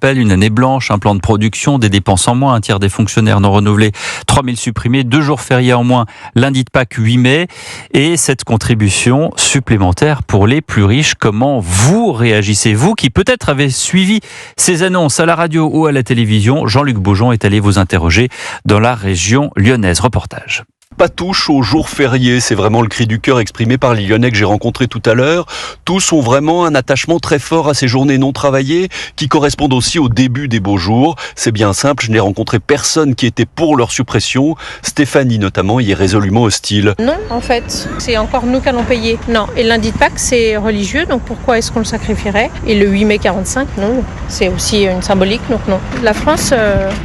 Une année blanche, un plan de production, des dépenses en moins, un tiers des fonctionnaires non renouvelés, 3000 supprimés, 2 jours fériés en moins, lundi de Pâques 8 mai, et cette contribution supplémentaire pour les plus riches. Comment vous réagissez, vous qui peut-être avez suivi ces annonces à la radio ou à la télévision? Jean-Luc Boujon est allé vous interroger dans la région lyonnaise. Reportage. Pas touche aux jours fériés, c'est vraiment le cri du cœur exprimé par les Lyonnais que j'ai rencontrés tout à l'heure. Tous ont vraiment un attachement très fort à ces journées non travaillées qui correspondent aussi au début des beaux jours. C'est bien simple, je n'ai rencontré personne qui était pour leur suppression. Stéphanie notamment y est résolument hostile. Non, en fait, c'est encore nous qui allons payer. Non, et le lundi de Pâques, c'est religieux, donc pourquoi est-ce qu'on le sacrifierait? Et le 8 mai 45, non, c'est aussi une symbolique, donc non. La France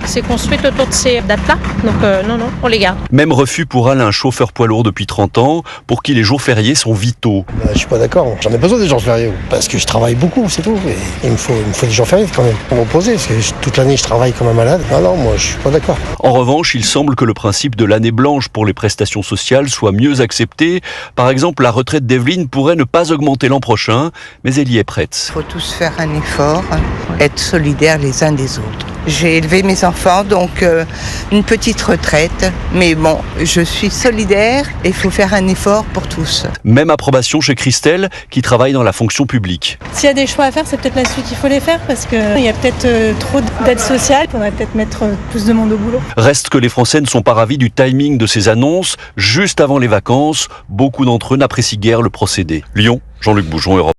s'est construite autour de ces dates-là, donc non, on les garde. Même refus pour Alain, chauffeur poids lourd depuis 30 ans, pour qui les jours fériés sont vitaux. Je suis pas d'accord, j'en ai besoin des jours fériés, parce que je travaille beaucoup, c'est tout. Et il me faut des jours fériés quand même pour m'opposer, parce que toute l'année je travaille comme un malade. Non, moi je suis pas d'accord. En revanche, il semble que le principe de l'année blanche pour les prestations sociales soit mieux accepté. Par exemple, la retraite d'Evelyne pourrait ne pas augmenter l'an prochain, mais elle y est prête. Il faut tous faire un effort, être solidaires les uns des autres. J'ai élevé mes enfants, donc une petite retraite, mais bon, je suis solidaire et il faut faire un effort pour tous. Même approbation chez Christelle, qui travaille dans la fonction publique. S'il y a des choix à faire, c'est peut-être là-dessus qu'il faut les faire, parce qu'il y a peut-être trop d'aide sociale, il faudrait peut-être mettre plus de monde au boulot. Reste que les Français ne sont pas ravis du timing de ces annonces. Juste avant les vacances, beaucoup d'entre eux n'apprécient guère le procédé. Lyon, Jean-Luc Boujon, Europe.